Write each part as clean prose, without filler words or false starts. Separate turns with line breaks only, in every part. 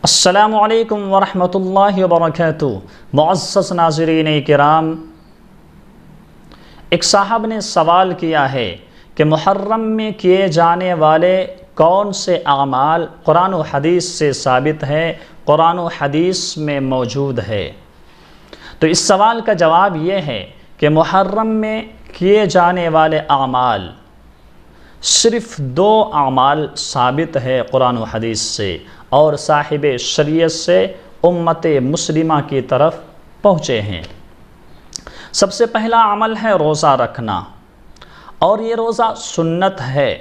السلام علیکم ورحمۃ اللہ وبرکاتہ۔ معزز ناظرین کرام، ایک صاحب نے سوال کیا ہے کہ محرم میں کیے جانے والے کون سے اعمال قرآن و حدیث سے ثابت ہے، قرآن و حدیث میں موجود ہے؟ تو اس سوال کا جواب یہ ہے کہ محرم میں کیے جانے والے اعمال صرف دو اعمال ثابت ہے قرآن و حدیث سے، اور صاحب شریعت سے امت مسلمہ کی طرف پہنچے ہیں۔ سب سے پہلا عمل ہے روزہ رکھنا، اور یہ روزہ سنت ہے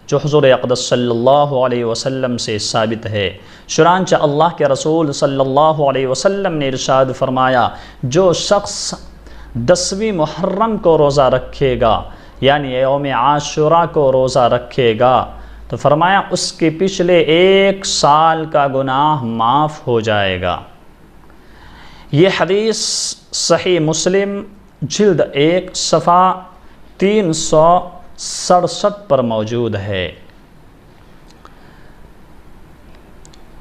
جو حضور اقدس صلی اللہ علیہ وسلم سے ثابت ہے۔ چنانچہ اللہ کے رسول صلی اللہ علیہ وسلم نے ارشاد فرمایا، جو شخص 10ویں محرم کو روزہ رکھے گا، یعنی یوم عاشوراء کو روزہ رکھے گا، تو فرمایا اس کے پچھلے 1 سال کا گناہ معاف ہو جائے گا۔ یہ حدیث صحیح مسلم جلد 1 صفحہ 367 پر موجود ہے،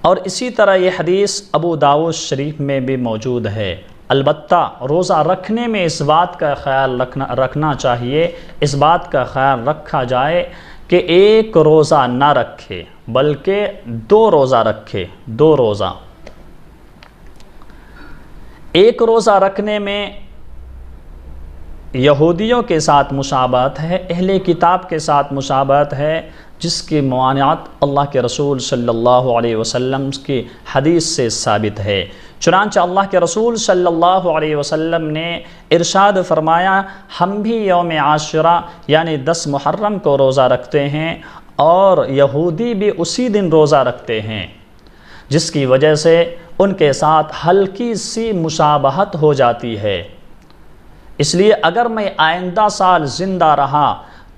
اور اسی طرح یہ حدیث ابو داؤد شریف میں بھی موجود ہے۔ البتہ روزہ رکھنے میں اس بات کا خیال رکھنا چاہیے، اس بات کا خیال رکھا جائے کہ ایک روزہ نہ رکھے بلکہ 2 روزہ رکھے۔ 2 روزہ، ایک روزہ رکھنے میں یہودیوں کے ساتھ مشابہت ہے، اہل کتاب کے ساتھ مشابہت ہے، جس کی ممانعت اللہ کے رسول صلی اللہ علیہ وسلم کی حدیث سے ثابت ہے۔ چنانچہ اللہ کے رسول صلی اللہ علیہ وسلم نے ارشاد فرمایا، ہم بھی یوم عاشوراء یعنی 10 محرم کو روزہ رکھتے ہیں، اور یہودی بھی اسی دن روزہ رکھتے ہیں، جس کی وجہ سے ان کے ساتھ ہلکی سی مشابہت ہو جاتی ہے۔ اس لیے اگر میں آئندہ سال زندہ رہا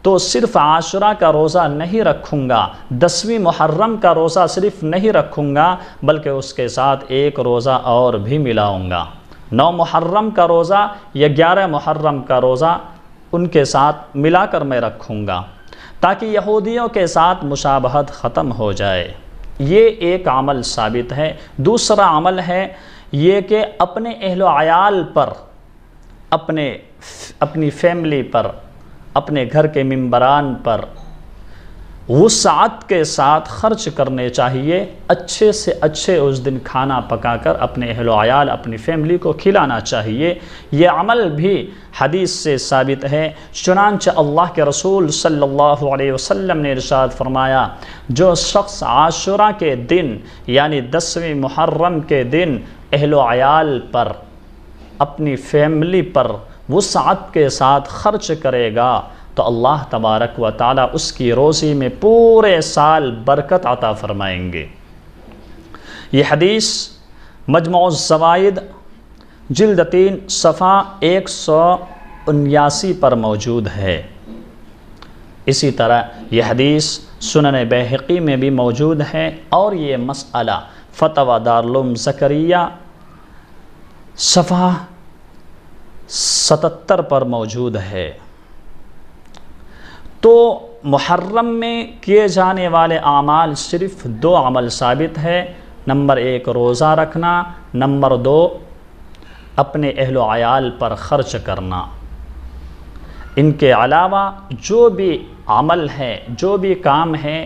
تو صرف عاشوراء کا روزہ نہیں رکھوں گا، 10ویں محرم کا روزہ صرف نہیں رکھوں گا، بلکہ اس کے ساتھ ایک روزہ اور بھی ملاؤں گا۔ 9 محرم کا روزہ یا 11 محرم کا روزہ ان کے ساتھ ملا کر میں رکھوں گا، تاکہ یہودیوں کے ساتھ مشابہت ختم ہو جائے۔ یہ ایک عمل ثابت ہے۔ دوسرا عمل ہے یہ کہ اپنے اہل و عیال پر، اپنی فیملی پر، اپنے گھر کے ممبران پر وسعت کے ساتھ خرچ کرنے چاہیے، اچھے سے اچھے اس دن کھانا پکا کر اپنے اہل و عیال، اپنی فیملی کو کھلانا چاہیے۔ یہ عمل بھی حدیث سے ثابت ہے۔ چنانچہ اللہ کے رسول صلی اللہ علیہ وسلم نے ارشاد فرمایا، جو شخص عاشوراء کے دن یعنی 10ویں محرم کے دن اہل و عیال پر، اپنی فیملی پر وسعت کے ساتھ خرچ کرے گا تو اللہ تبارک و تعالیٰ اس کی روزی میں پورے سال برکت عطا فرمائیں گے۔ یہ حدیث مجموع الزوائد جلد 3 صفحہ 179 پر موجود ہے۔ اسی طرح یہ حدیث سنن بیہقی میں بھی موجود ہے، اور یہ مسئلہ فتویٰ دارالعلوم زکریا صفحہ 77 پر موجود ہے۔ تو محرم میں کیے جانے والے اعمال صرف 2 عمل ثابت ہے۔ نمبر 1 روزہ رکھنا، نمبر 2 اپنے اہل و عیال پر خرچ کرنا۔ ان کے علاوہ جو بھی عمل ہے، جو بھی کام ہے،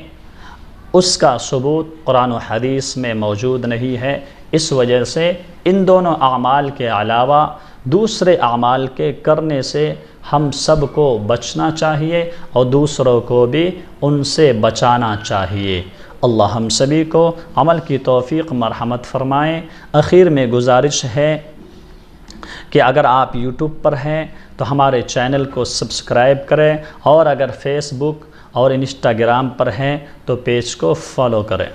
اس کا ثبوت قرآن و حدیث میں موجود نہیں ہے۔ اس وجہ سے ان دونوں اعمال کے علاوہ دوسرے اعمال کے کرنے سے ہم سب کو بچنا چاہیے، اور دوسروں کو بھی ان سے بچانا چاہیے۔ اللہ ہم سبھی کو عمل کی توفیق مرحمت فرمائے۔ اخیر میں گزارش ہے کہ اگر آپ یوٹیوب پر ہیں تو ہمارے چینل کو سبسکرائب کریں، اور اگر فیس بک اور انسٹاگرام پر ہیں تو پیج کو فالو کریں۔